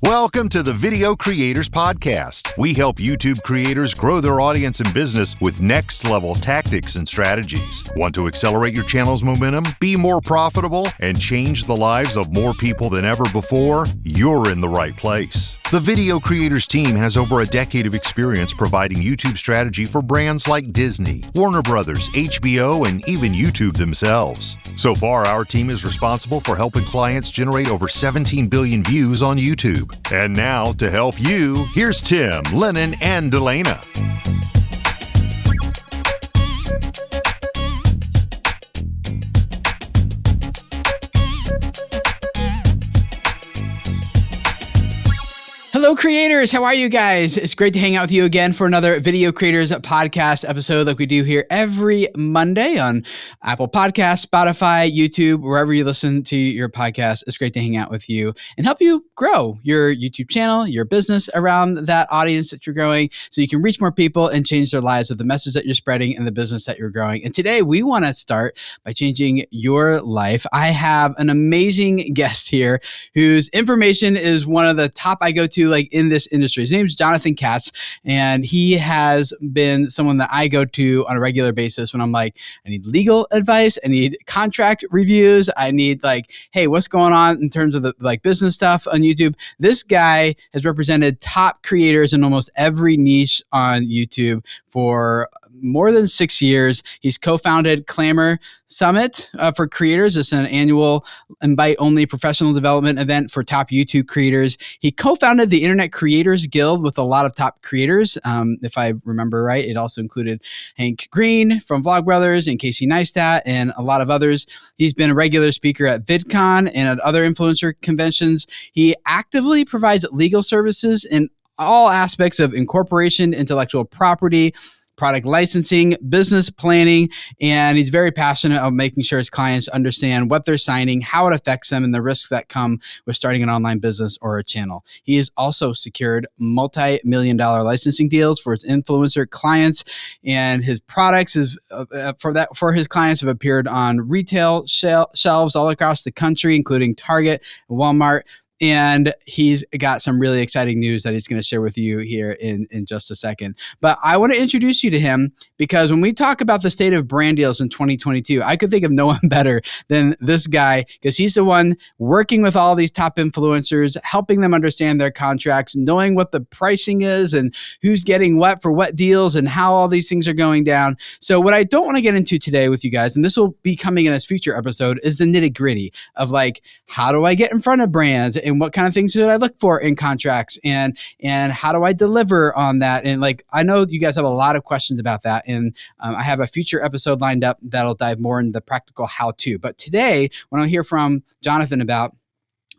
Welcome to the Video Creators Podcast. We help YouTube creators grow their audience and business with next-level tactics and strategies. Want to accelerate your channel's momentum, be more profitable, and change the lives of more people than ever before? You're in the right place. The Video Creators team has over a decade of experience providing YouTube strategy for brands like Disney, Warner Brothers, HBO, and even YouTube themselves. So far, our team is responsible for helping clients generate over 17 billion views on YouTube. And now, to help you, here's Tim, Lennon, and Delana. Hello, creators. How are you guys? It's great to hang out with you again for another Video Creators Podcast episode like we do here every Monday on Apple Podcasts, Spotify, YouTube, wherever you listen to your podcast. It's great to hang out with you and help you grow your YouTube channel, your business around that audience that you're growing so you can reach more people and change their lives with the message that you're spreading and the business that you're growing. And today we want to start by changing your life. I have an amazing guest here whose information is one of the top I go to in this industry. His name is Jonathan Katz, and he has been someone that I go to on a regular basis when I'm like, I need legal advice, I need contract reviews, I need hey, what's going on in terms of the business stuff on YouTube. This guy has represented top creators in almost every niche on YouTube for more than 6 years. He's co-founded Clamor Summit for creators. It's an annual invite-only professional development event for top YouTube creators. He co-founded the Internet Creators Guild with a lot of top creators. If I remember right, it also included Hank Green from Vlogbrothers and Casey Neistat and a lot of others. He's been a regular speaker at VidCon and at other influencer conventions. He actively provides legal services in all aspects of incorporation, intellectual property, product licensing, business planning, and he's very passionate about making sure his clients understand what they're signing, how it affects them, and the risks that come with starting an online business or a channel. He has also secured multi-million-dollar licensing deals for his influencer clients, and his products for his clients have appeared on retail shelves all across the country, including Target, Walmart. And he's got some really exciting news that he's going to share with you here in just a second. But I want to introduce you to him because when we talk about the state of brand deals in 2022, I could think of no one better than this guy because he's the one working with all these top influencers, helping them understand their contracts, knowing what the pricing is and who's getting what for what deals and how all these things are going down. So what I don't want to get into today with you guys, and this will be coming in a future episode, is the nitty gritty of how do I get in front of brands and what kind of things should I look for in contracts and how do I deliver on that? And I know you guys have a lot of questions about that. And I have a future episode lined up that'll dive more into the practical how-to. But today, what I'll hear from Jonathan about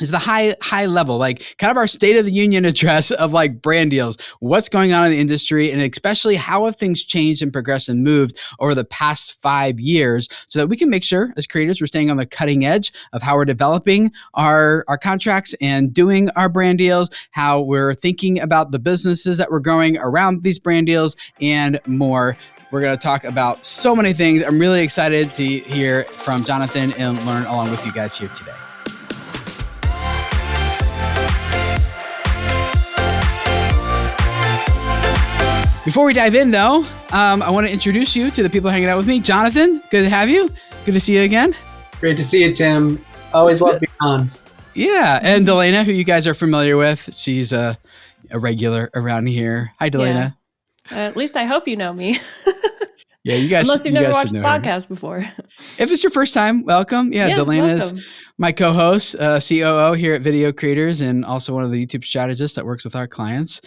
is the high level, kind of our State of the Union address of brand deals, what's going on in the industry, and especially how have things changed and progressed and moved over the past 5 years so that we can make sure as creators we're staying on the cutting edge of how we're developing our contracts and doing our brand deals, how we're thinking about the businesses that we're growing around these brand deals, and more. We're going to talk about so many things. I'm really excited to hear from Jonathan and learn along with you guys here today. Before we dive in, though, I want to introduce you to the people hanging out with me. Jonathan, good to have you. Good to see you again. Great to see you, Tim. Always love being on. Yeah, and Delana, who you guys are familiar with. She's a regular around here. Hi, Delana. Yeah. At least I hope you know me. Yeah, you guys. Unless you've never watched the podcast before. If it's your first time, welcome. Yeah, Delana is my co-host, COO here at Video Creators, and also one of the YouTube strategists that works with our clients.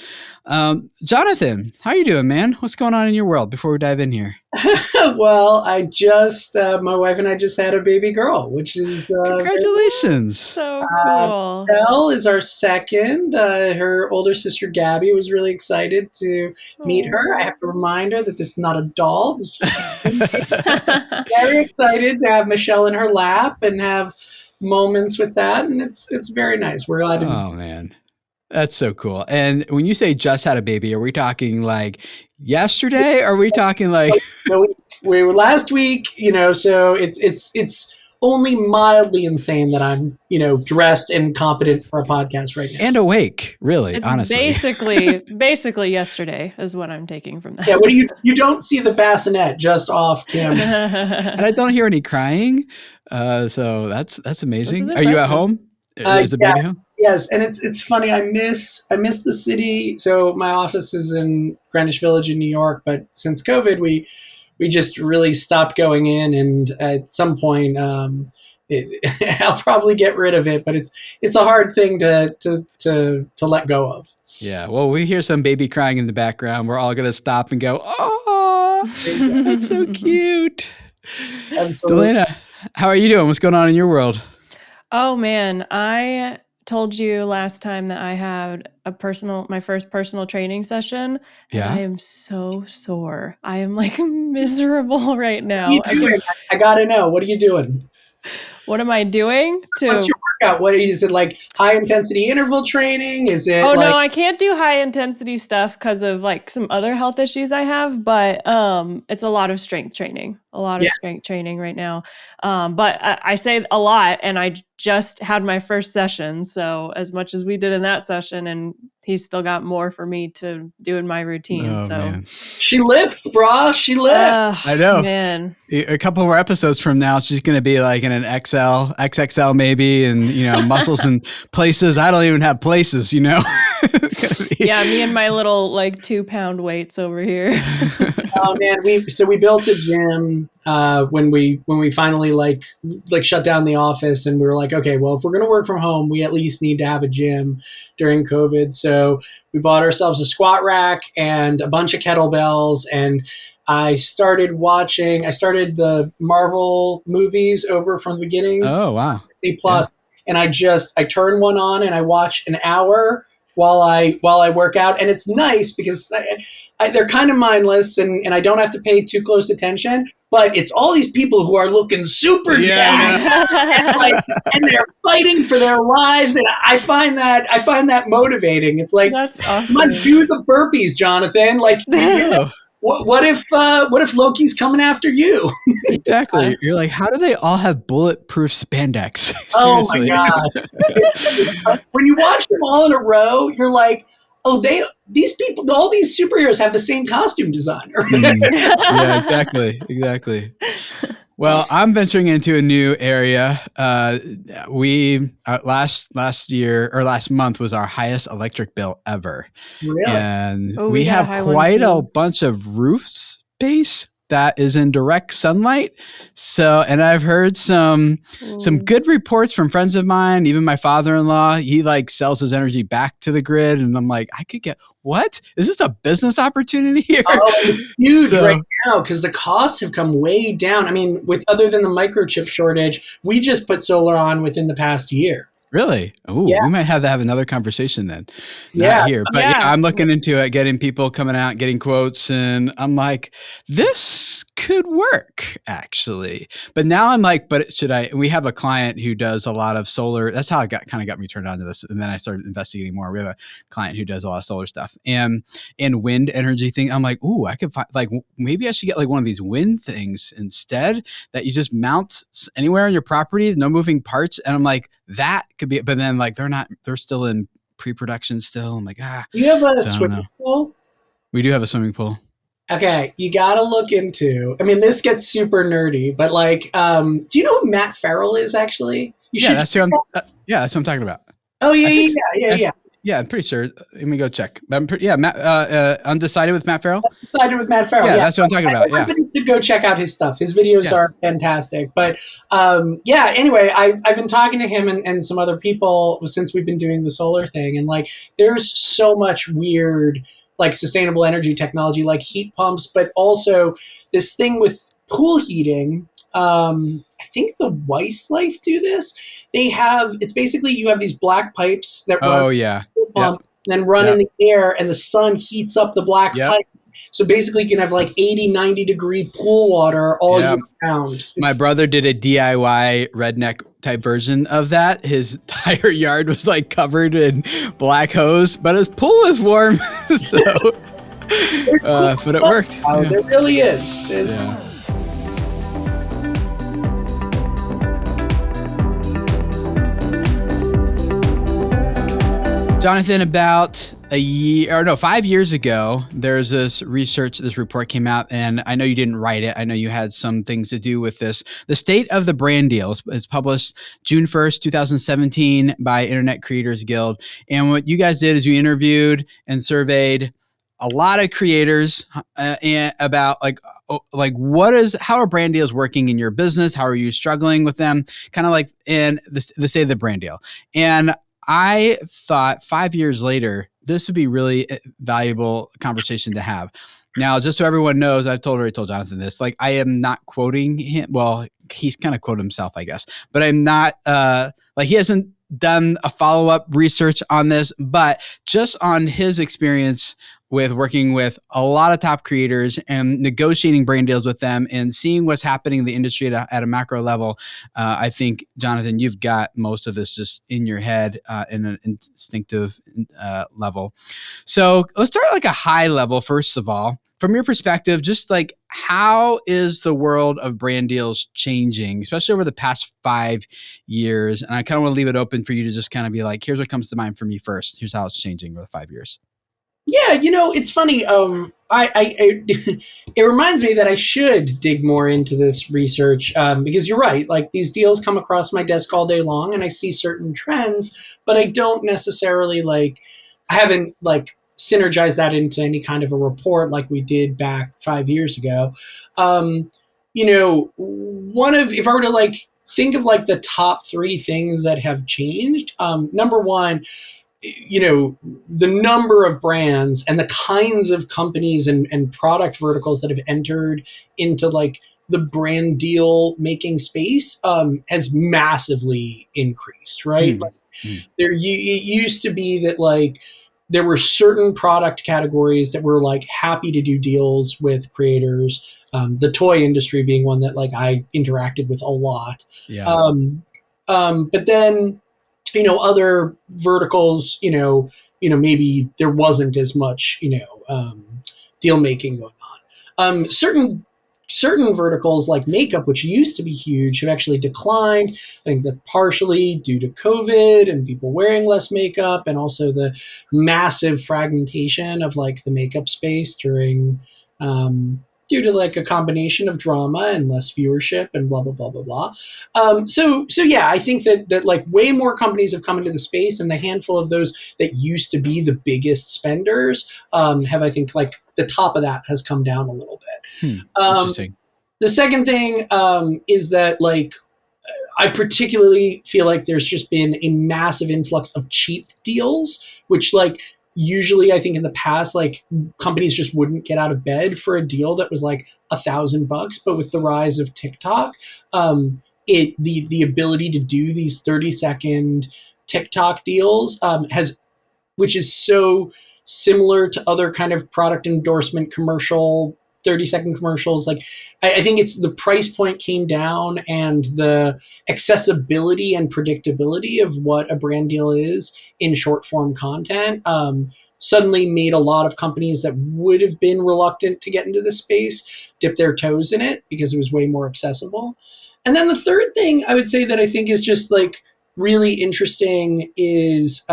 Jonathan, how are you doing, man? What's going on in your world before we dive in here? Well, I just, my wife and I just had a baby girl, which is... Congratulations. So cool. Belle is our second. Her older sister, Gabby, was really excited to meet her. I have to remind her that this is not a doll. This is very excited to have Michelle in her lap and have moments with that. And it's very nice. We're glad to meet. Oh, man. That's so cool. And when you say just had a baby, are we talking yesterday? Or are we talking we were last week, so it's only mildly insane that I'm, dressed and competent for a podcast right now. And awake, really, It's honestly. basically yesterday is what I'm taking from that. Yeah, what do you don't see the bassinet just off camera. And I don't hear any crying. So that's amazing. Are you impressive. at home? Is the baby home? Yes, and it's funny. I miss the city. So my office is in Greenwich Village in New York, but since COVID, we just really stopped going in. And at some point, I'll probably get rid of it. But it's a hard thing to let go of. Yeah. Well, we hear some baby crying in the background. We're all gonna stop and go, "Oh, that's so cute." Absolutely. Delana, how are you doing? What's going on in your world? Oh man, I told you last time that I had my first personal training session. Yeah. And I am so sore. I am like miserable right now. What are you doing? I gotta know. What are you doing? What am I doing? What's your workout? What is it, like high intensity interval training? Is it? Oh no, I can't do high intensity stuff because of like some other health issues I have. But it's a lot of strength training. Strength training right now. But I say a lot, and I just had my first session. So as much as we did in that session, and he's still got more for me to do in my routine. Oh, man. She lifts, brah. She lifts. I know. Man. A couple more episodes from now, she's going to be like in an XXL maybe, and muscles in places I don't even have places. Yeah, me and my little like 2-pound weights over here. Oh man, we built a gym when we finally like shut down the office, and we were like, okay, well, if we're gonna work from home, we at least need to have a gym during COVID. So we bought ourselves a squat rack and a bunch of kettlebells, and I started the Marvel movies over from the beginnings. Oh wow. Disney Plus, and I turn one on and I watch an hour while I work out, and it's nice because they're kind of mindless, and I don't have to pay too close attention. But it's all these people who are looking super jacked, and they're fighting for their lives, and I find that motivating. It's like, that's awesome. Come on, do the burpees, Jonathan. Like, what if Loki's coming after you? Exactly. You're like, how do they all have bulletproof spandex? Oh my God. When you watch them all in a row, you're like, oh, these people, all these superheroes have the same costume designer. Yeah, exactly. Well, I'm venturing into a new area. Last month was our highest electric bill ever. Really? And we have quite a bunch of roof space that is in direct sunlight. So, and I've heard some good reports from friends of mine, even my father-in-law, he like sells his energy back to the grid. And I'm like, I could get, what? Is this a business opportunity here? Oh, it's huge right now because the costs have come way down. I mean, other than the microchip shortage, we just put solar on within the past year. Really? Oh, we might have to have another conversation then. Not here. But I'm looking into it, getting people coming out, getting quotes. And I'm like, this could work, actually. But now I'm like, should I? We have a client who does a lot of solar. That's how it kind of got me turned on to this. And then I started investigating more. We have a client who does a lot of solar stuff and wind energy thing. I'm like, ooh, I could find, like, maybe I should get like one of these wind things instead that you just mount anywhere on your property, no moving parts. And I'm like, that could be, but then like they're still in pre-production still. I'm like, You have a swimming pool? We do have a swimming pool. Okay, you got to look into, I mean, this gets super nerdy, but like, do you know who Matt Farrell is actually? That's who I'm talking about. Oh yeah. Yeah, I'm pretty sure. Let me go check. Matt, Undecided with Matt Farrell. Undecided with Matt Farrell. Yeah, that's what I'm talking about. Everybody should go check out his stuff. His videos are fantastic. But anyway, I've been talking to him and some other people since we've been doing the solar thing, and like, there's so much weird like sustainable energy technology, like heat pumps, but also this thing with pool heating. I think the Weiss Life do this. It's basically you have these black pipes that run pump, and then run in the air, and the sun heats up the black pipe. So basically you can have like 80, 90 degree pool water all year round. My brother did a DIY redneck type version of that. His entire yard was like covered in black hose, but his pool was warm. So, but it worked. There really is. Jonathan, about 5 years ago, there's this report came out, and I know you didn't write it. I know you had some things to do with this. The State of the Brand Deal. It's published June 1st, 2017 by Internet Creators Guild. And what you guys did is you interviewed and surveyed a lot of creators and about how are brand deals working in your business? How are you struggling with them? Kind of like in the State of the Brand Deal. And I thought 5 years later, this would be really valuable conversation to have. Now, just so everyone knows, I've already told Jonathan this, like I am not quoting him. Well, he's kind of quoted himself, I guess, but I'm not he hasn't done a follow-up research on this, but just on his experience with working with a lot of top creators and negotiating brand deals with them and seeing what's happening in the industry at a macro level. I think, Jonathan, you've got most of this just in your head in an instinctive level. So let's start at like a high level, first of all. From your perspective, just like how is the world of brand deals changing, especially over the past 5 years? And I kind of want to leave it open for you to just kind of be like, here's what comes to mind for me first. Here's how it's changing over the 5 years. Yeah, it's funny. It reminds me that I should dig more into this research because you're right. Like these deals come across my desk all day long, and I see certain trends, but I don't necessarily I haven't synergized that into any kind of a report like we did back 5 years ago. If I were to think of the top three things that have changed, number one, the number of brands and the kinds of companies and product verticals that have entered into the brand deal making space has massively increased, right? It used to be that there were certain product categories that were happy to do deals with creators, the toy industry being one that I interacted with a lot. Yeah. But then other verticals, maybe there wasn't as much, deal making going on. Certain verticals like makeup, which used to be huge, have actually declined. I think that's partially due to COVID and people wearing less makeup, and also the massive fragmentation of the makeup space during due to a combination of drama and less viewership and blah, blah, blah, blah, blah. So yeah, I think that way more companies have come into the space, and the handful of those that used to be the biggest spenders have, I think, the top of that has come down a little bit. Interesting. The second thing is that I particularly feel like there's just been a massive influx of cheap deals, which usually I think in the past, companies just wouldn't get out of bed for a deal that was $1,000, but with the rise of TikTok, the ability to do these 30-second TikTok deals which is so similar to other kind of product endorsement commercial 30-second commercials. I think it's the price point came down, and the accessibility and predictability of what a brand deal is in short form content suddenly made a lot of companies that would have been reluctant to get into this space dip their toes in it because it was way more accessible. And then the third thing I would say that I think is just really interesting is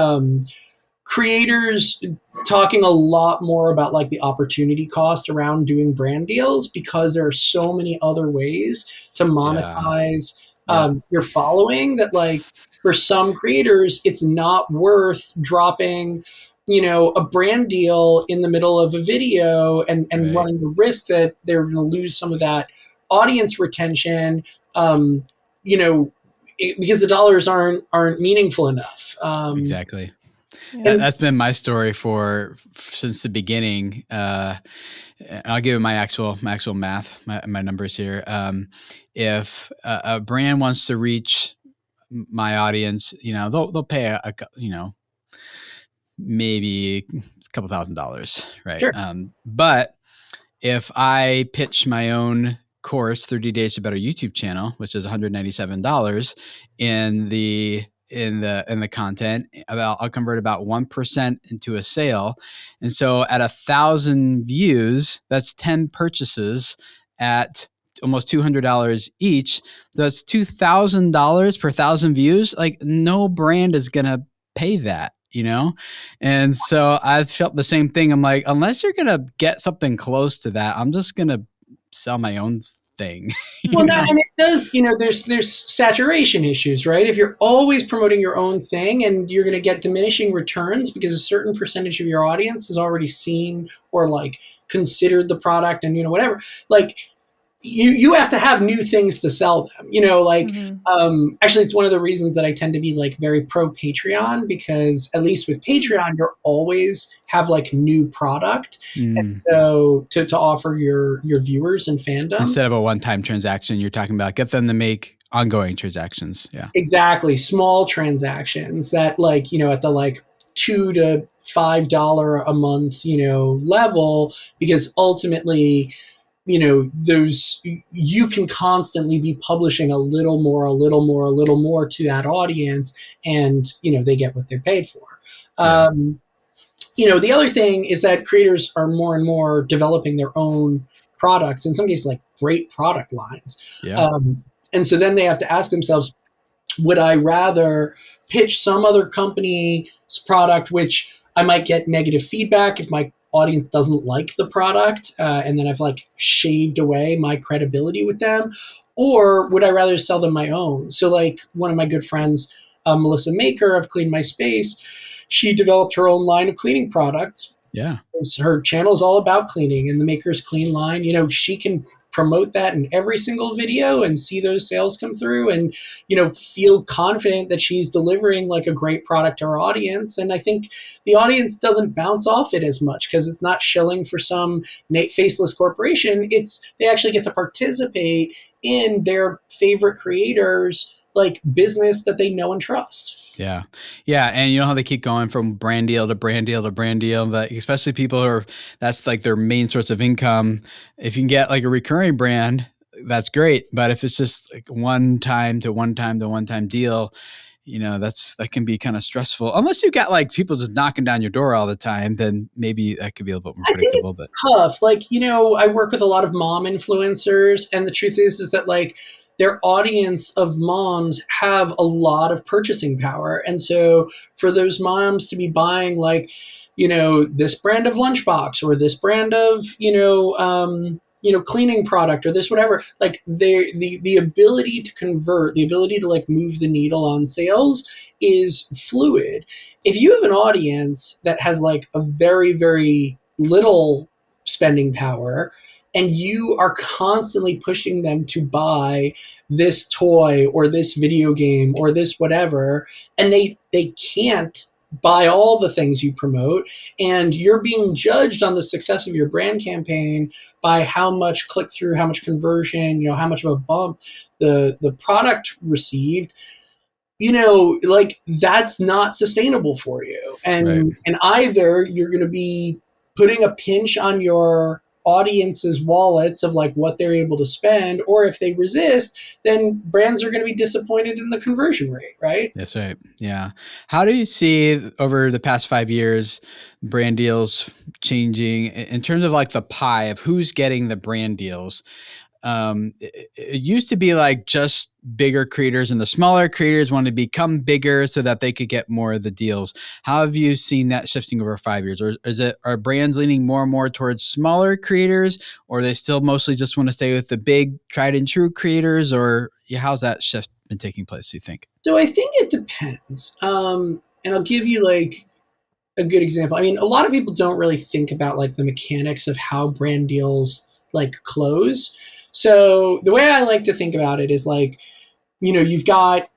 creators talking a lot more about the opportunity cost around doing brand deals, because there are so many other ways to monetize your following that for some creators it's not worth dropping a brand deal in the middle of a video and Right. running the risk that they're going to lose some of that audience retention because the dollars aren't meaningful enough. Exactly. Yeah. That's been my story since the beginning. I'll give you my actual math, my numbers here. If a brand wants to reach my audience, they'll pay maybe a couple $1,000s, right? Sure. But if I pitch my own course, 30 Days to Better YouTube channel, which is $197 in the content, I'll convert about 1% into a sale. And so at 1,000 views, that's 10 purchases at almost $200 each. So that's $2,000 per 1,000 views. No brand is going to pay that. you know? And so I felt the same thing. I'm like, unless you're going to get something close to that, I'm just going to sell my own thing. Well, no, and it does, there's saturation issues, right? If you're always promoting your own thing and you're going to get diminishing returns because a certain percentage of your audience has already seen or like considered the product and, whatever, like you have to have new things to sell them, actually it's one of the reasons that I tend to be like very pro Patreon, because at least with Patreon, you're always have like new product. And so to offer your viewers and fandom instead of a one-time transaction, you're talking about get them to make ongoing transactions. Yeah, exactly. Small transactions that like, at the like $2 to $5 a month, level, because ultimately, those you can constantly be publishing a little more to that audience, and they get what they're paid for. Yeah. The other thing is that creators are more and more developing their own products, in some cases like great product lines. Yeah. And so then they have to ask themselves, would I rather pitch some other company's product, which I might get negative feedback if my audience doesn't like the product, and then I've like shaved away my credibility with them, or would I rather sell them my own? So like one of my good friends, Melissa Maker of Clean My Space, she developed her own line of cleaning products. Yeah. Her channel is all about cleaning, and the Maker's Clean line, she can promote that in every single video and see those sales come through, and feel confident that she's delivering like a great product to her audience. And I think the audience doesn't bounce off it as much because it's not shilling for some faceless corporation. They actually get to participate in their favorite creators like business that they know and trust. Yeah. Yeah. And you know how they keep going from brand deal to brand deal to brand deal, but especially people who are, that's like their main source of income. If you can get like a recurring brand, that's great. But if it's just like one time deal, that can be kind of stressful. Unless you've got like people just knocking down your door all the time, then maybe that could be a little bit more predictable. But tough. Like, I work with a lot of mom influencers, and the truth is that like their audience of moms have a lot of purchasing power. And so for those moms to be buying like, this brand of lunchbox or this brand of, cleaning product or this whatever, like the ability to convert, the ability to like move the needle on sales is fluid. If you have an audience that has like a very, very little spending power, and you are constantly pushing them to buy this toy or this video game or this whatever, and they can't buy all the things you promote, and you're being judged on the success of your brand campaign by how much click-through, how much conversion, how much of a bump the product received, like that's not sustainable for you. And right. And either you're going to be putting a pinch on your audience's wallets of like what they're able to spend, or if they resist, then brands are going to be disappointed in the conversion rate, right? That's right. Yeah. How do you see over the past 5 years brand deals changing in terms of like the pie of who's getting the brand deals? It used to be like just bigger creators, and the smaller creators wanted to become bigger so that they could get more of the deals. How have you seen that shifting over 5 years? Or are brands leaning more and more towards smaller creators, or they still mostly just want to stay with the big tried and true creators? Or how's that shift been taking place, do you think? So I think it depends. And I'll give you like a good example. I mean, a lot of people don't really think about like the mechanics of how brand deals like close. So the way I like to think about it is like, you've got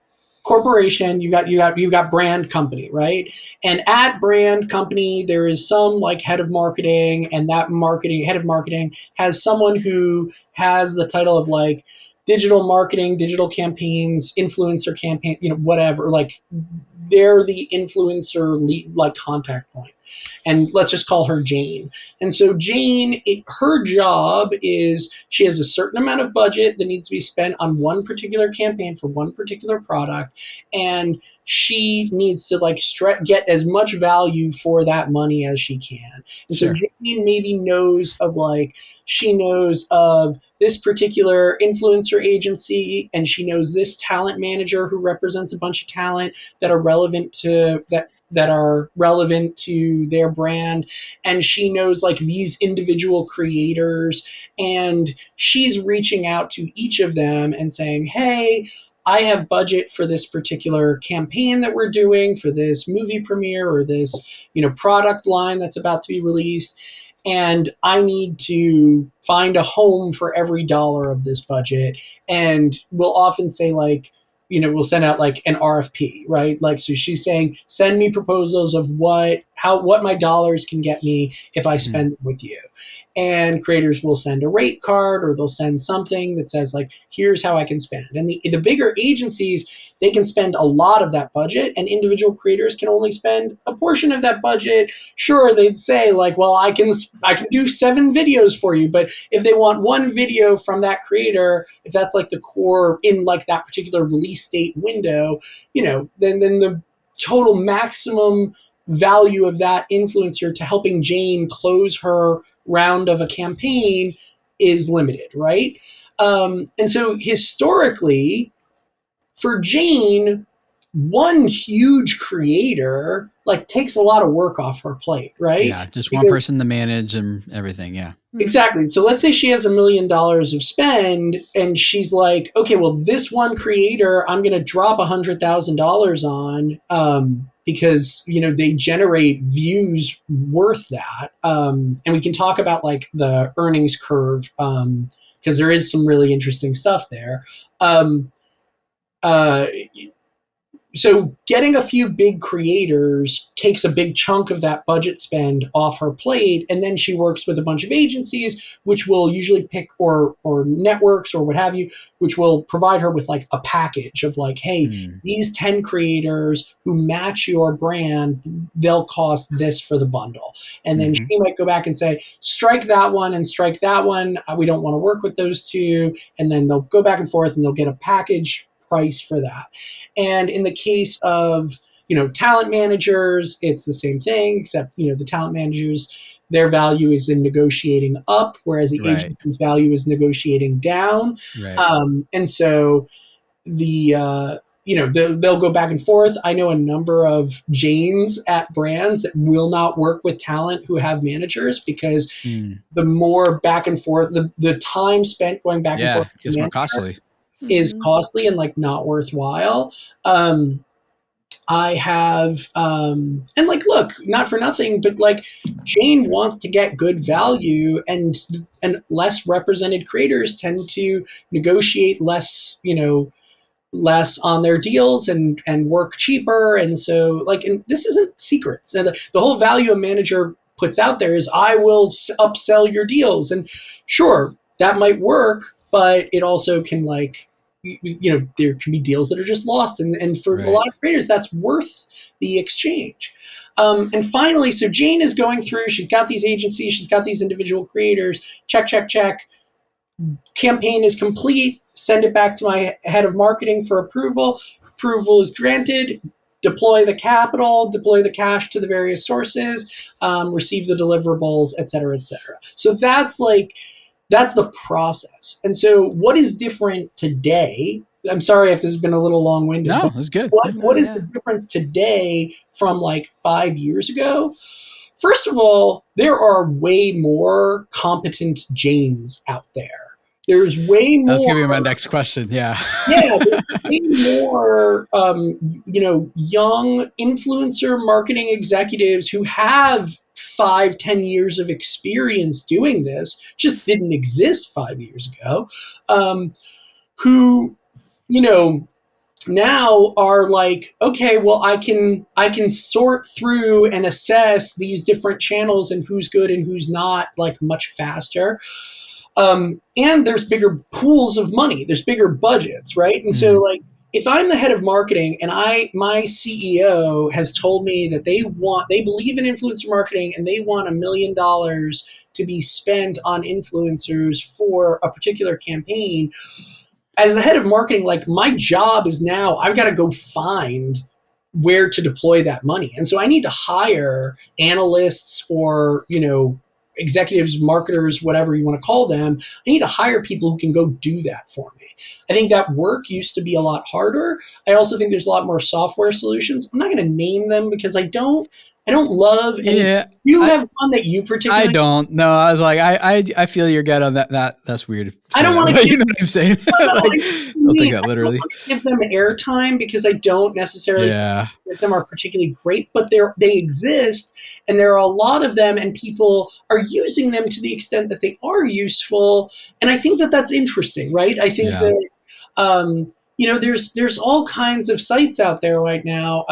corporation, you've got brand company, right? And at brand company, there is some like head of marketing, and that head of marketing has someone who has the title of like digital marketing, digital campaigns, influencer campaign, whatever. Like they're the influencer lead, like contact point. And let's just call her Jane. And so Jane, her job is she has a certain amount of budget that needs to be spent on one particular campaign for one particular product, and she needs to like get as much value for that money as she can. And Sure. So Jane maybe knows of this particular influencer agency, and she knows this talent manager who represents a bunch of talent that are relevant to that that are relevant to their brand, and she knows like these individual creators, and she's reaching out to each of them and saying, hey, I have budget for this particular campaign that we're doing for this movie premiere or this, product line that's about to be released. And I need to find a home for every dollar of this budget. And we'll often say like, we'll send out like an RFP, right? Like, so she's saying, send me proposals of what my dollars can get me if I spend them with you. And creators will send a rate card, or they'll send something that says like, here's how I can spend. And the bigger agencies, they can spend a lot of that budget, and individual creators can only spend a portion of that budget. Sure, they'd say like, well, I can do 7 videos for you, but if they want one video from that creator, if that's like the core in like that particular release date window, then the total maximum value of that influencer to helping Jane close her round of a campaign is limited, right? And so historically, for Jane, one huge creator like takes a lot of work off her plate, right? Yeah, just one person to manage and everything. Yeah. Exactly. So let's say she has $1 million of spend, and she's like, okay, well, this one creator, I'm going to drop $100,000 on, because, they generate views worth that. And we can talk about like the earnings curve, because there is some really interesting stuff there. So getting a few big creators takes a big chunk of that budget spend off her plate, and then she works with a bunch of agencies, which will usually pick, or networks or what have you, which will provide her with like a package of like, hey, these 10 creators who match your brand, they'll cost this for the bundle. And then she might go back and say, strike that one and strike that one. We don't want to work with those two. And then they'll go back and forth, and they'll get a package price for that. And in the case of, talent managers, it's the same thing, except, the talent managers, their value is in negotiating up, whereas the agency's value is negotiating down. Right. And so they'll go back and forth. I know a number of Janes at brands that will not work with talent who have managers, because the more back and forth, the time spent going back and forth, gets more costly. Is costly and like not worthwhile. I have, and like, look, not for nothing, but like Jane wants to get good value, and less represented creators tend to negotiate less, less on their deals and work cheaper. And so like, and this isn't secrets. So the whole value a manager puts out there is, I will upsell your deals. And sure, that might work, but it also can like, there can be deals that are just lost. And for a lot of creators, that's worth the exchange. And finally, so Jane is going through, she's got these agencies, she's got these individual creators, check. Campaign is complete, send it back to my head of marketing for approval. Approval is granted. Deploy the capital, deploy the cash to the various sources, receive the deliverables, et cetera, et cetera. So that's the process. And so what is different today? I'm sorry if this has been a little long-winded. No, it's good. What is the difference today from like 5 years ago? First of all, there are way more competent Janes out there. There's way more. That's going to be my next question. Yeah. Yeah, there's way more, young influencer marketing executives who have 5-10 years of experience doing this, just didn't exist 5 years ago, who, now are like, okay, well, I can sort through and assess these different channels and who's good and who's not, like, much faster. And there's bigger pools of money, there's bigger budgets, right? And so like, if I'm the head of marketing and my CEO has told me that they believe in influencer marketing and they want $1 million to be spent on influencers for a particular campaign, as the head of marketing, like, my job is now I've got to go find where to deploy that money. And so I need to hire analysts or, executives, marketers, whatever you want to call them. I need to hire people who can go do that for me. I think that work used to be a lot harder. I also think there's a lot more software solutions. I'm not going to name them because I don't love any. Yeah, You have one that you particularly. I don't. No, I was like, I feel your gut on that. That's weird. To I don't say want that, to. but you know what I'm saying? Like, I'll take that I literally. don't want to give them airtime because I don't necessarily Yeah. think that them are particularly great, but they exist, and there are a lot of them, and people are using them to the extent that they are useful, and I think that that's interesting, right? I think Yeah. that there's all kinds of sites out there right now.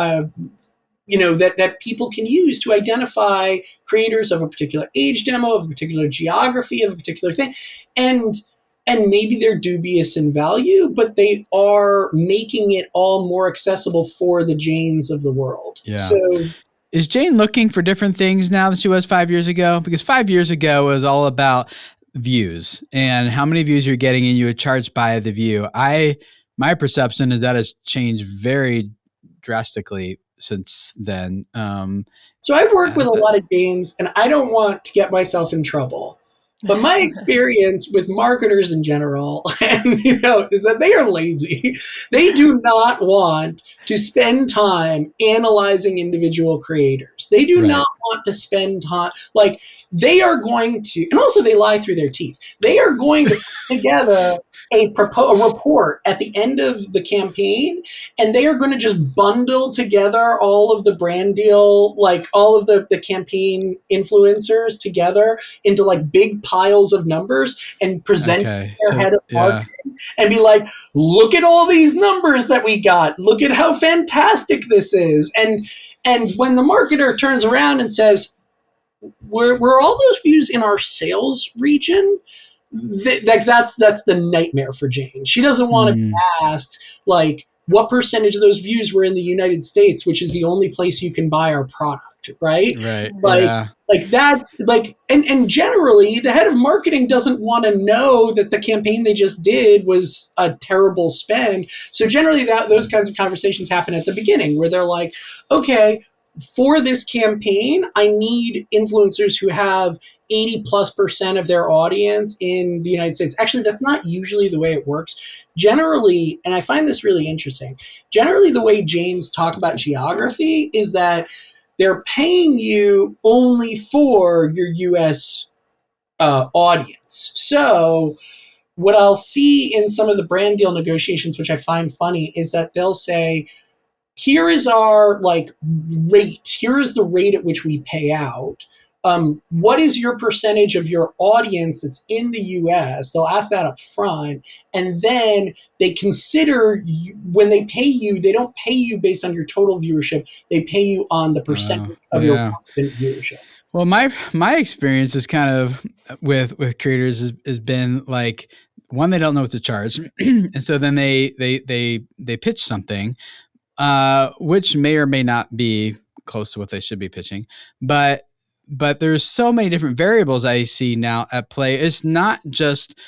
That people can use to identify creators of a particular age demo, of a particular geography, of a particular thing, and maybe they're dubious in value, but they are making it all more accessible for the Janes of the world. Yeah. So is Jane looking for different things now than she was 5 years ago? Because 5 years ago was all about views and how many views you're getting, and you would charge by the view. My perception is that has changed very drastically since then. So I work with a lot of Janes, and I don't want to get myself in trouble. But my experience with marketers in general, is that they are lazy. They do not want to spend time analyzing individual creators. They do not want to spend time, like they are going to, and also they lie through their teeth. They are going to put together a report at the end of the campaign, and they are going to just bundle together all of the brand deal, like all of the campaign influencers together into like big piles of numbers and present their head of marketing and be like, look at all these numbers that we got. Look at how fantastic this is. And when the marketer turns around and says, were all those views in our sales region? That's the nightmare for Jane. She doesn't want to be asked like what percentage of those views were in the United States, which is the only place you can buy our product, right? Like that's like, and generally the head of marketing doesn't want to know that the campaign they just did was a terrible spend. So generally those kinds of conversations happen at the beginning where they're like, okay, for this campaign, I need influencers who have 80+% of their audience in the United States. Actually, that's not usually the way it works. Generally, and I find this really interesting, generally the way Janes talk about geography is that they're paying you only for your US audience. So what I'll see in some of the brand deal negotiations, which I find funny, is that they'll say, here is our rate. Here is the rate at which we pay out. What is your percentage of your audience that's in the US? They'll ask that up front. And then they consider when they pay you, they don't pay you based on your total viewership. They pay you on the percentage of your constant viewership. Well, my experience is kind of with creators has been like, one, they don't know what to charge. And so then they pitch something, which may or may not be close to what they should be pitching, but there's so many different variables I see now at play. It's not just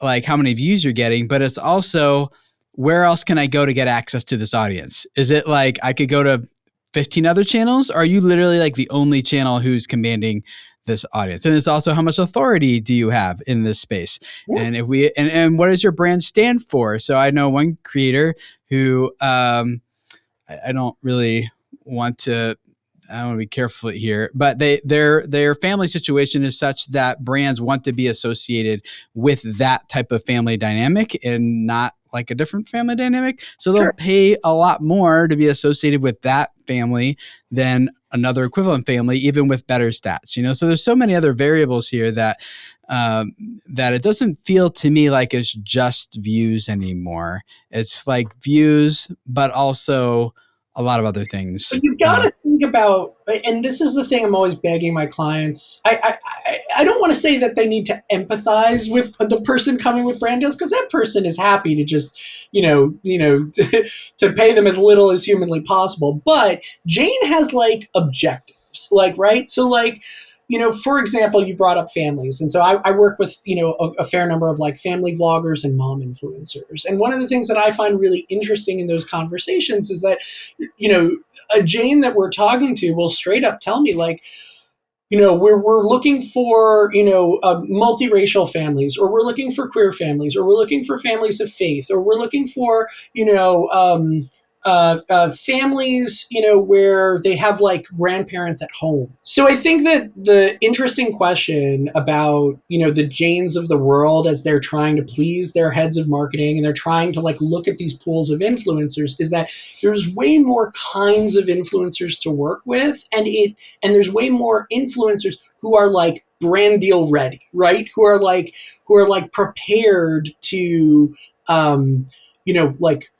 like how many views you're getting, but it's also where else can I go to get access to this audience? Is it like I could go to 15 other channels? Or are you literally like the only channel who's commanding this audience? And it's also how much authority do you have in this space? Yeah. And if we and what does your brand stand for? So I know one creator who I don't really want to. I want to be careful here, but their family situation is such that brands want to be associated with that type of family dynamic and not like a different family dynamic. So they'll pay a lot more to be associated with that family than another equivalent family, even with better stats. So there's so many other variables here that it doesn't feel to me like it's just views anymore. It's like views, but also a lot of other things. But you've got to think about, and this is the thing I'm always begging my clients. I don't want to say that they need to empathize with the person coming with brand deals, because that person is happy to just, to pay them as little as humanly possible. But Jane has objectives, right? So for example, you brought up families. And so I work with, a fair number of family vloggers and mom influencers. And one of the things that I find really interesting in those conversations is that, a Jane that we're talking to will straight up tell me we're looking for, multiracial families, or we're looking for queer families, or we're looking for families of faith, or we're looking for, families, where they have like grandparents at home. So I think that the interesting question about, the Janes of the world as they're trying to please their heads of marketing and they're trying to like look at these pools of influencers is that there's way more kinds of influencers to work with, and there's way more influencers who are like brand deal ready, right? Who are like prepared to, like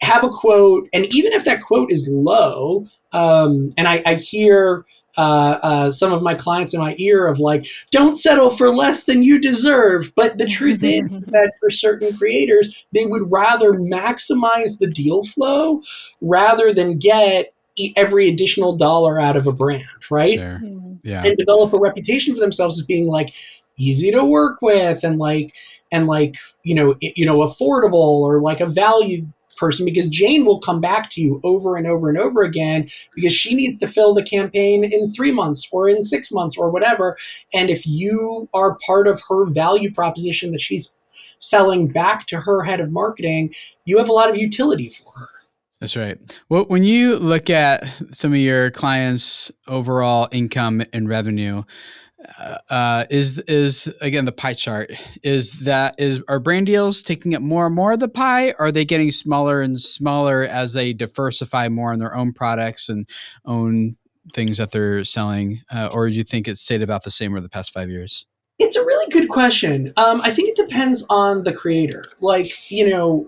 have a quote, and even if that quote is low, and I hear some of my clients in my ear of like, don't settle for less than you deserve. But the truth is that for certain creators, they would rather maximize the deal flow rather than get every additional dollar out of a brand, right? Sure. Yeah. And develop a reputation for themselves as being like easy to work with and affordable, or like a value person, because Jane will come back to you over and over and over again because she needs to fill the campaign in 3 months or in 6 months or whatever. And if you are part of her value proposition that she's selling back to her head of marketing, you have a lot of utility for her. That's right. Well, when you look at some of your clients' overall income and revenue, is again the pie chart, are brand deals taking up more and more of the pie? Or are they getting smaller and smaller as they diversify more in their own products and own things that they're selling? Or do you think it's stayed about the same over the past 5 years? It's a really good question. I think it depends on the creator. Like,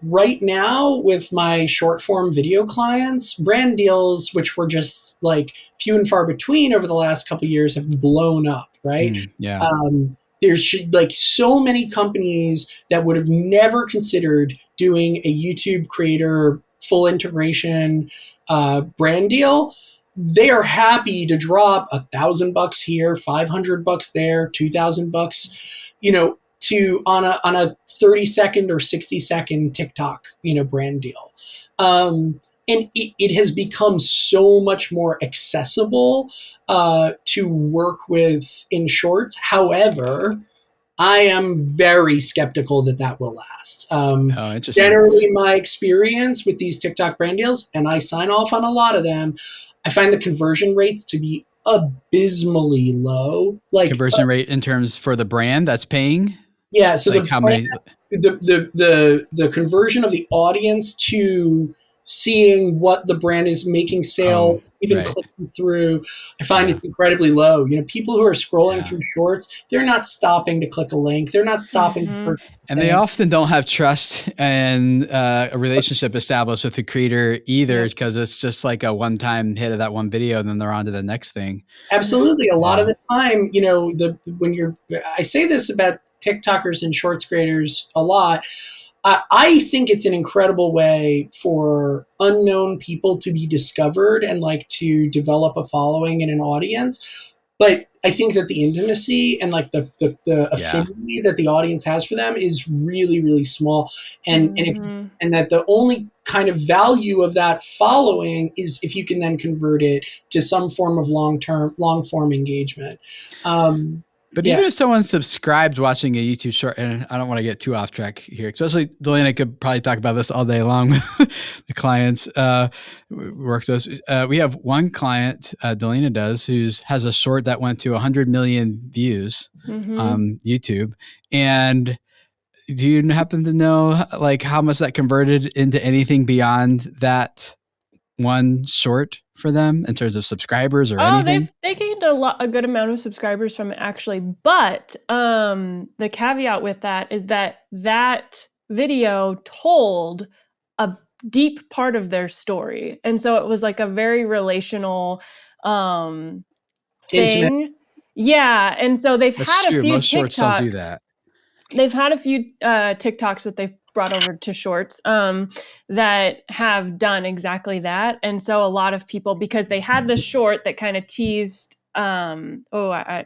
right now with my short form video clients, brand deals, which were just like few and far between over the last couple of years, have blown up, right? Yeah. There's like so many companies that would have never considered doing a YouTube creator full integration brand deal. They are happy to drop $1,000 here, $500 there, $2,000, to on a 30-second or 60-second TikTok, brand deal. And it has become so much more accessible to work with in shorts. However, I am very skeptical that will last. Interesting. Generally, my experience with these TikTok brand deals, and I sign off on a lot of them, I find the conversion rates to be abysmally low. Like conversion rate in terms for the brand that's paying? Yeah. So like the conversion of the audience to seeing what the brand is making sales, even right. clicking through, I find it's incredibly low. People who are scrolling through shorts, they're not stopping to click a link. They're not stopping for and they often don't have trust and a relationship established with the creator either, because it's just like a one-time hit of that one video and then they're on to the next thing. Absolutely. A lot of the time, I say this about TikTokers and shorts creators a lot. I think it's an incredible way for unknown people to be discovered and like to develop a following and an audience. But I think that the intimacy and like the affinity that the audience has for them is really, really small. And that the only kind of value of that following is if you can then convert it to some form of long form engagement. But even if someone subscribed watching a YouTube short, and I don't want to get too off track here, especially Delana could probably talk about this all day long with the clients work those. We have one client, Delana does, has a short that went to 100 million views on YouTube. And do you happen to know like how much that converted into anything beyond that one short for them in terms of subscribers or anything? They gained a good amount of subscribers from it actually, but the caveat with that is that video told a deep part of their story, and so it was like a very relational thing. Intimate. Yeah, and so they've had a few Most TikToks. shorts don't do that. They've had a few TikToks that they've brought over to shorts that have done exactly that. And so a lot of people, because they had the short that kind of teased, I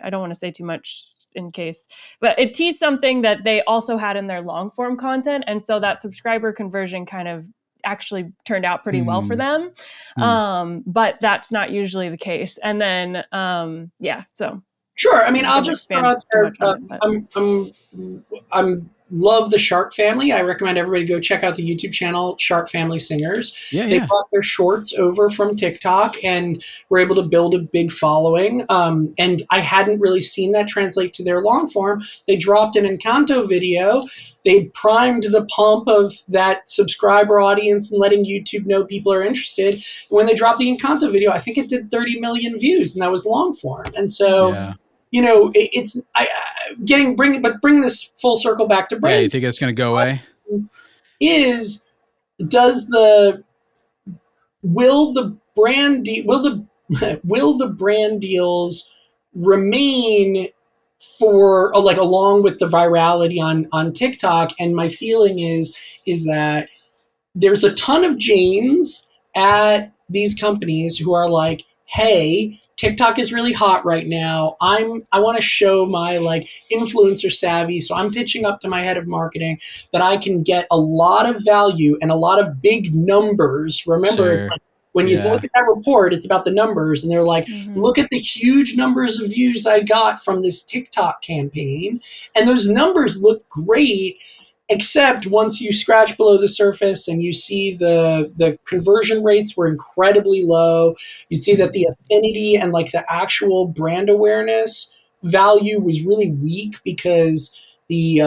don't want to say too much in case, but it teased something that they also had in their long form content. And so that subscriber conversion kind of actually turned out pretty well for them. But that's not usually the case. And then, so. Sure. I mean, I'll just throw expand out too there. much on it, but I'm love the Shark Family. I recommend everybody go check out the YouTube channel Shark Family Singers. They brought their shorts over from TikTok and were able to build a big following. And I hadn't really seen that translate to their long form. They dropped an Encanto video. They primed the pump of that subscriber audience and letting YouTube know people are interested. When they dropped the Encanto video, I think it did 30 million views, and that was long form. And so, you know, bring this full circle back to brand. Yeah, you think it's going to go away? Will the brand deals remain for along with the virality on TikTok? And my feeling is that there's a ton of Janes at these companies who are like, hey, TikTok is really hot right now. I want to show my influencer savvy, so I'm pitching up to my head of marketing that I can get a lot of value and a lot of big numbers. Remember, when you look at that report, it's about the numbers, and they're like, look at the huge numbers of views I got from this TikTok campaign, and those numbers look great. Except once you scratch below the surface and you see the conversion rates were incredibly low, you see that the affinity and the actual brand awareness value was really weak because the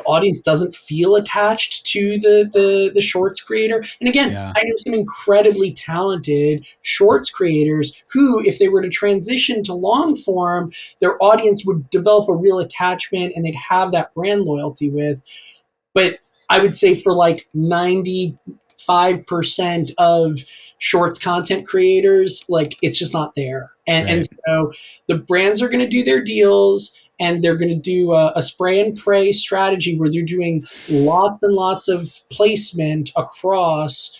audience doesn't feel attached to the shorts creator. And again, I know some incredibly talented shorts creators who, if they were to transition to long form, their audience would develop a real attachment and they'd have that brand loyalty with. But I would say for 95% of shorts content creators, it's just not there. And so the brands are going to do their deals, and they're going to do a spray and pray strategy where they're doing lots and lots of placement across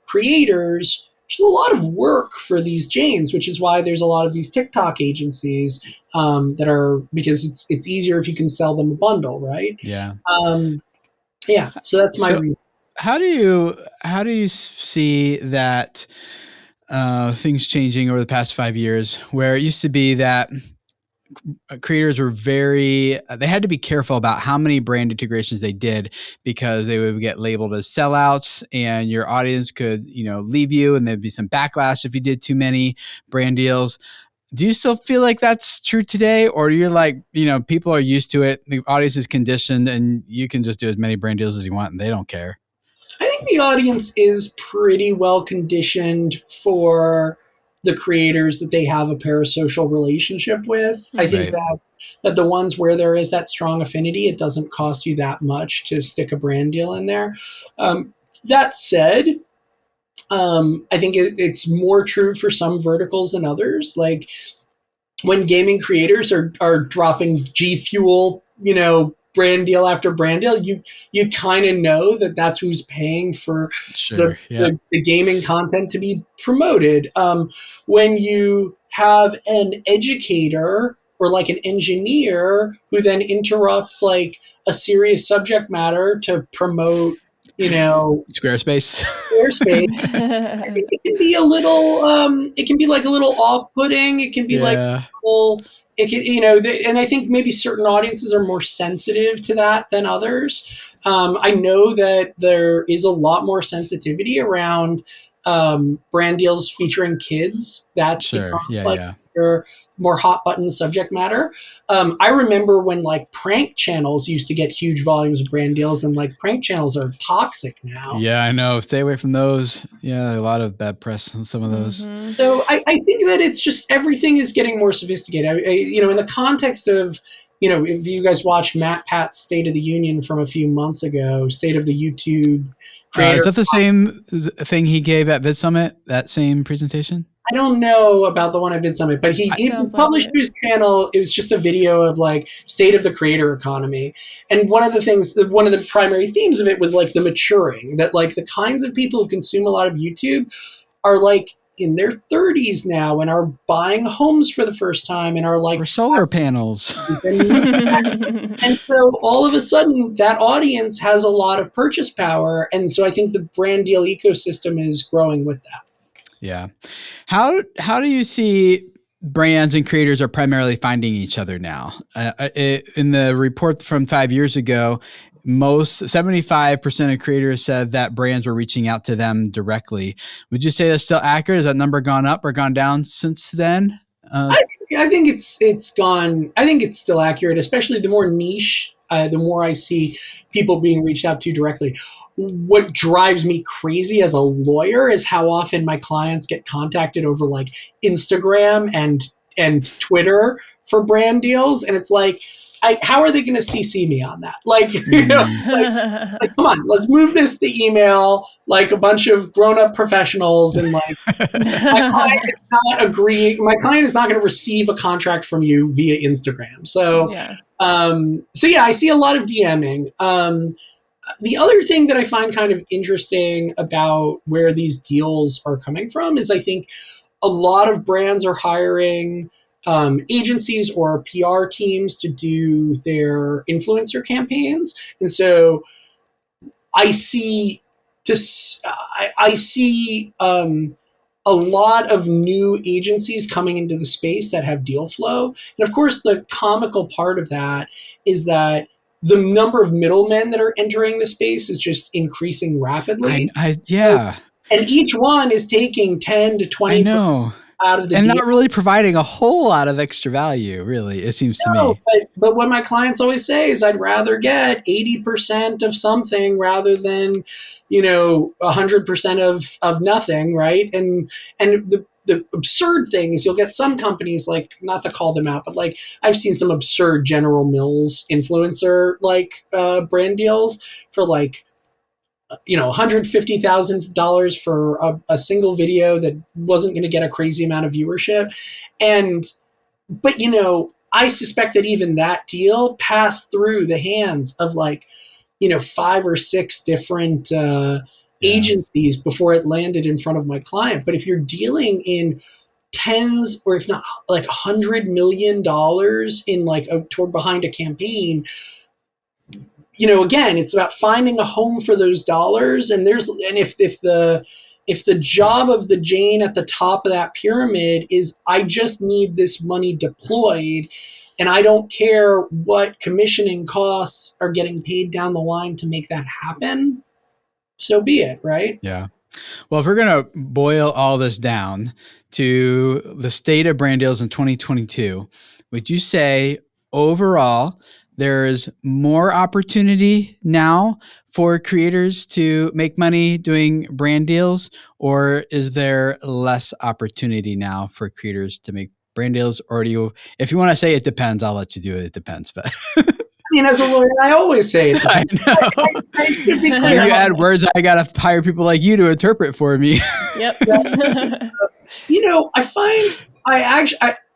creators, which is a lot of work for these Janes, which is why there's a lot of these TikTok agencies that are, because it's easier if you can sell them a bundle, right? Yeah. So that's my reason. How do you see that things changing over the past 5 years, where it used to be that creators were they had to be careful about how many brand integrations they did, because they would get labeled as sellouts and your audience could, leave you, and there'd be some backlash if you did too many brand deals. Do you still feel like that's true today? Or you're people are used to it, the audience is conditioned, and you can just do as many brand deals as you want and they don't care? I think the audience is pretty well conditioned for the creators that they have a parasocial relationship with. I think that the ones where there is that strong affinity, it doesn't cost you that much to stick a brand deal in there. That said, I think it's more true for some verticals than others. Like when gaming creators are dropping G Fuel, brand deal after brand deal, you kind of know that that's who's paying for the gaming content to be promoted. When you have an educator or an engineer who then interrupts a serious subject matter to promote, Squarespace. It can be a little, it can be a little off-putting. It can be and I think maybe certain audiences are more sensitive to that than others. I know that there is a lot more sensitivity around brand deals featuring kids. That's your more hot button subject matter. I remember when prank channels used to get huge volumes of brand deals, and prank channels are toxic now. Yeah, I know. Stay away from those. Yeah, a lot of bad press on some of those. So I think that it's just everything is getting more sophisticated. In the context of, if you guys watched Matt Pat's State of the Union from a few months ago, State of the YouTube Creator. Is that the same thing he gave at VidSummit, that same presentation? I don't know about the one at VidSummit, but he published to his channel. It was just a video of state of the creator economy. And one of the primary themes of it was the maturing, that the kinds of people who consume a lot of YouTube are in their 30s now and are buying homes for the first time and are like, or solar panels. and so all of a sudden that audience has a lot of purchase power. And so I think the brand deal ecosystem is growing with that. Yeah. How do you see brands and creators are primarily finding each other now? In the report from 5 years ago, 75% of creators said that brands were reaching out to them directly. Would you say that's still accurate? Has that number gone up or gone down since then? I think it's gone. I think it's still accurate, especially the more niche, the more I see people being reached out to directly. What drives me crazy as a lawyer is how often my clients get contacted over like Instagram and Twitter for brand deals, and it's like, how are they going to CC me on that? Like, you know, like, come on, let's move this to email, like a bunch of grown-up professionals, and like my client is not agreeing. My client is not going to receive a contract from you via Instagram. So, yeah, I see a lot of DMing. The other thing that I find kind of interesting about where these deals are coming from is I think a lot of brands are hiring agencies or PR teams to do their influencer campaigns. And so I see a lot of new agencies coming into the space that have deal flow. And of course, the comical part of that is that the number of middlemen that are entering the space is just increasing rapidly. Yeah. And each one is taking 10 to 20 out of the and deal. Not really providing a whole lot of extra value, really, it seems to me. But what my clients always say is I'd rather get 80% of something rather than, 100% of nothing, right? And the absurd thing is you'll get some companies, like, not to call them out, but like I've seen some absurd General Mills influencer like brand deals for like $150,000 for a single video that wasn't going to get a crazy amount of viewership. But I suspect that even that deal passed through the hands of 5 or 6 different agencies before it landed in front of my client. But if you're dealing in tens or if not like $100 million in toward behind a campaign, again, it's about finding a home for those dollars. And if the job of the Jane at the top of that pyramid is I just need this money deployed, and I don't care what commissioning costs are getting paid down the line to make that happen, so be it, right? Yeah. Well, if we're going to boil all this down to the state of brand deals in 2022, would you say overall there's more opportunity now for creators to make money doing brand deals, or is there less opportunity now for creators to make brand deals? Or if you want to say it depends, I'll let you do it. It depends, but as a lawyer, I always say it. I know. You add words, I got to hire people like you to interpret for me. Yep. I find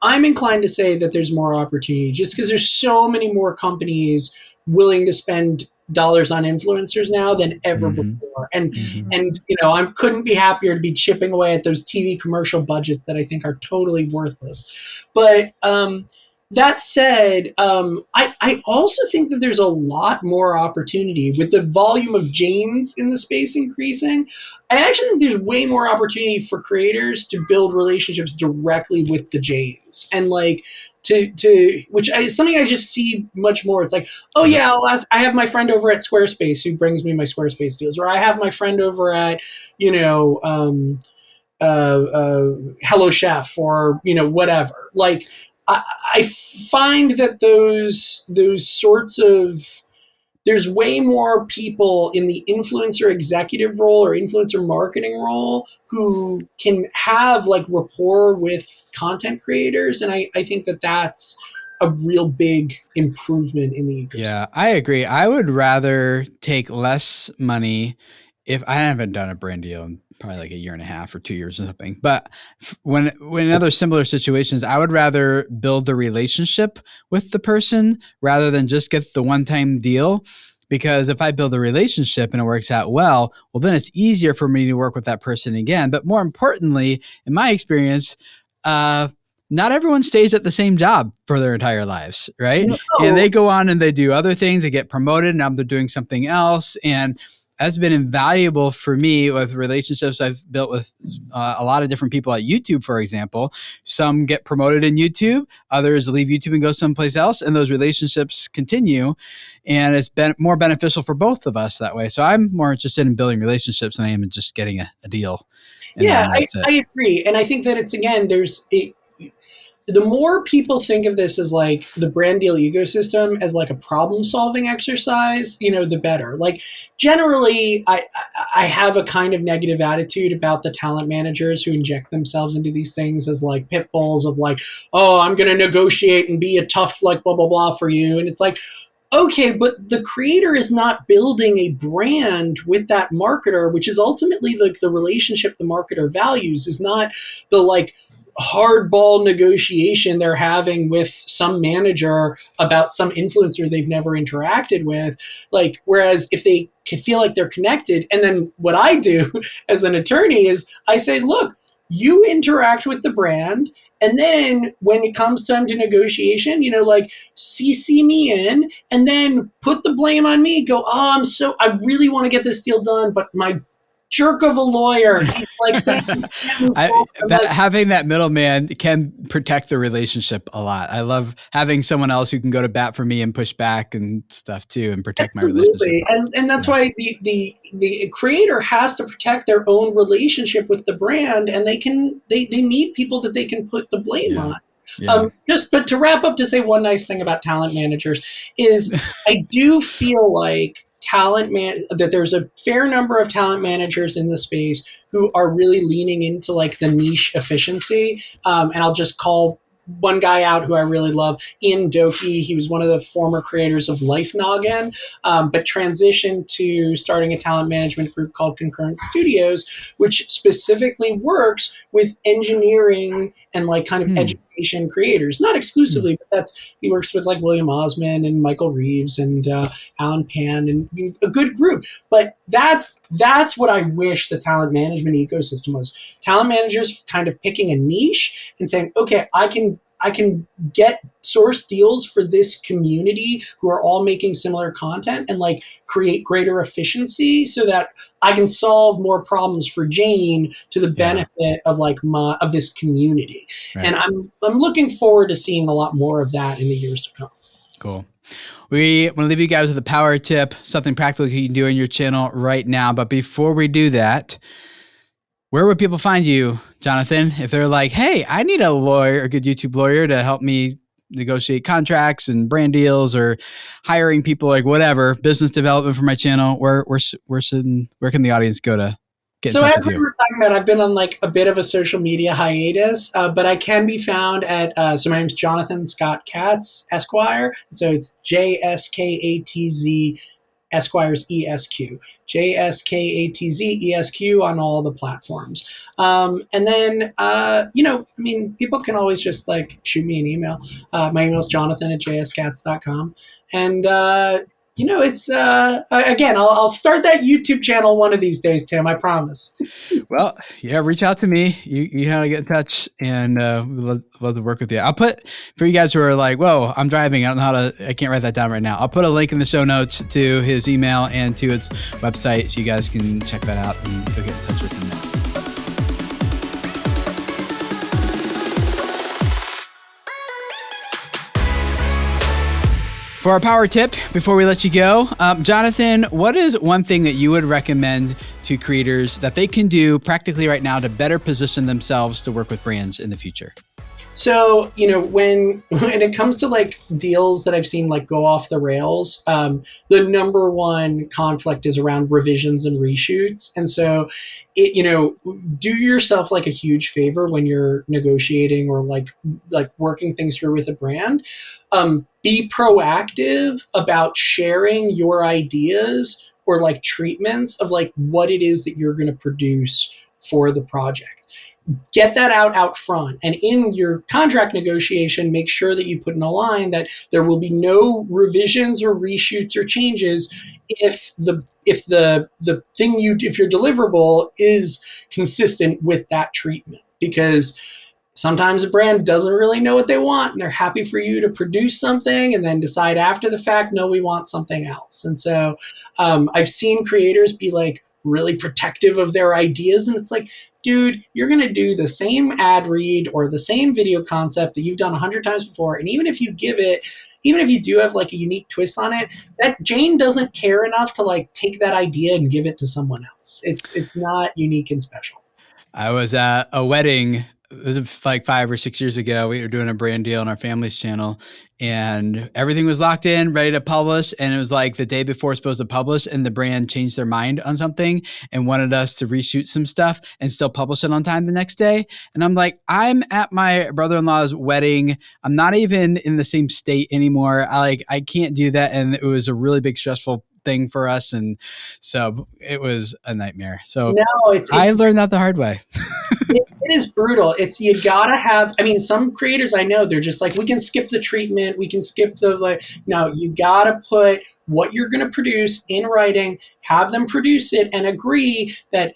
I'm inclined to say that there's more opportunity just because there's so many more companies willing to spend dollars on influencers now than ever before. And I couldn't be happier to be chipping away at those TV commercial budgets that I think are totally worthless. But that said, I also think that there's a lot more opportunity with the volume of Janes in the space increasing. I actually think there's way more opportunity for creators to build relationships directly with the Janes, and which is something I just see much more. It's like, I have my friend over at Squarespace who brings me my Squarespace deals, or I have my friend over at Hello Chef, or whatever. Like, I find that those sorts of, there's way more people in the influencer executive role or influencer marketing role who can have rapport with content creators. And I think that that's a real big improvement in the ecosystem. Yeah, I agree. I would rather take less money if I haven't done a brand deal in probably like a year and a half or 2 years or something. But when in other similar situations, I would rather build the relationship with the person rather than just get the one-time deal, because if I build a relationship and it works out well, then it's easier for me to work with that person again. But more importantly, in my experience, not everyone stays at the same job for their entire lives, right? No. And they go on and they do other things, they get promoted, and now they're doing something else. And that's been invaluable for me with relationships I've built with a lot of different people at YouTube, for example. Some get promoted in YouTube, others leave YouTube and go someplace else, and those relationships continue. And it's been more beneficial for both of us that way. So I'm more interested in building relationships than I am in just getting a deal. Yeah, I agree. And I think that it's, again, the more people think of this as like the brand deal ecosystem as like a problem solving exercise, the better. Like generally I have a kind of negative attitude about the talent managers who inject themselves into these things as like pit bulls of like, oh, I'm going to negotiate and be a tough, like blah, blah, blah for you. And it's like, okay, but the creator is not building a brand with that marketer, which is ultimately like the relationship the marketer values, is not the like hardball negotiation they're having with some manager about some influencer they've never interacted with. Like, whereas if they can feel like they're connected, and then what I do as an attorney is I say, look, you interact with the brand, and then when it comes time to negotiation, like CC me in, and then put the blame on me. Go, oh, I really want to get this deal done, but my jerk of a lawyer, he's like saying, having that middleman can protect the relationship a lot. I love having someone else who can go to bat for me and push back and stuff too, and protect my relationship. And that's why the creator has to protect their own relationship with the brand, and they need people that they can put the blame on. Yeah. But to wrap up, to say one nice thing about talent managers is I do feel like that there's a fair number of talent managers in the space who are really leaning into like the niche efficiency. And I'll just call one guy out who I really love, Ian Doki. He was one of the former creators of Life Noggin, but transitioned to starting a talent management group called Concurrent Studios, which specifically works with engineering and like kind of education creators. Not exclusively, but he works with like William Osman and Michael Reeves and Alan Pan and a good group. But that's what I wish the talent management ecosystem was. Talent managers kind of picking a niche and saying, okay, I can get source deals for this community who are all making similar content and like create greater efficiency so that I can solve more problems for Jane to the benefit of like of this community. Right. And I'm looking forward to seeing a lot more of that in the years to come. Cool. We want to leave you guys with a power tip, something practical you can do on your channel right now. But before we do that, where would people find you, Jonathan, if they're like, hey, I need a lawyer, a good YouTube lawyer to help me negotiate contracts and brand deals, or hiring people, like whatever, business development for my channel? Where can the audience go to get in touch with you? As we were talking about, I've been on like a bit of a social media hiatus, but I can be found at, so my name's Jonathan Scott Katz, Esquire. So it's JSKATZ Esquire's ESQ, JSKATZ on all the platforms. And then, people can always just like shoot me an email. My email is jonathan@jskatz.com. And, it's, again, I'll start that YouTube channel one of these days, Tim, I promise. Well, yeah, reach out to me. You know how to get in touch, and we'd love to work with you. I'll put, for you guys who are like, whoa, I'm driving, I can't write that down right now. I'll put a link in the show notes to his email and to his website so you guys can check that out and go get in touch with him. For our power tip, before we let you go, Jonathan, what is one thing that you would recommend to creators that they can do practically right now to better position themselves to work with brands in the future? So, when it comes to like deals that I've seen like go off the rails, the number one conflict is around revisions and reshoots. And so, do yourself like a huge favor when you're negotiating or like working things through with a brand. Be proactive about sharing your ideas or like treatments of like what it is that you're going to produce for the project. get that out front, and in your contract negotiation, make sure that you put in a line that there will be no revisions or reshoots or changes if your deliverable is consistent with that treatment. Because sometimes a brand doesn't really know what they want, and they're happy for you to produce something and then decide after the fact, no, we want something else. And so I've seen creators be like really protective of their ideas, and it's like, dude, you're going to do the same ad read or the same video concept that you've done 100 times before, and even if you do have like a unique twist on it, that Jane doesn't care enough to like take that idea and give it to someone else. It's not unique and special. I was at a wedding. It was like 5 or 6 years ago. We were doing a brand deal on our family's channel, and everything was locked in, ready to publish. And it was like the day before supposed to publish, and the brand changed their mind on something and wanted us to reshoot some stuff and still publish it on time the next day. And I'm like, I'm at my brother-in-law's wedding. I'm not even in the same state anymore. I can't do that. And it was a really big stressful thing for us. And so it was a nightmare. So I learned that the hard way. It is brutal. You gotta have, some creators I know, they're just like, we can skip the treatment, we can skip no, you gotta put what you're gonna produce in writing, have them produce it, and agree that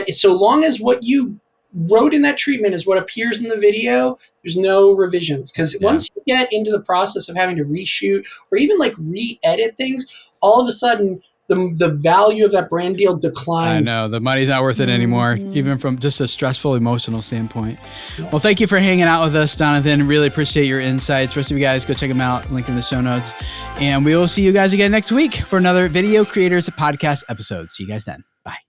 so long as what you wrote in that treatment is what appears in the video, there's no revisions. Because once you get into the process of having to reshoot or even like re-edit things, all of a sudden the value of that brand deal declines. I know, the money's not worth it anymore, even from just a stressful, emotional standpoint. Yeah. Well, thank you for hanging out with us, Jonathan. Really appreciate your insights. Rest of you guys, go check them out. Link in the show notes. And we will see you guys again next week for another Video Creators Podcast episode. See you guys then.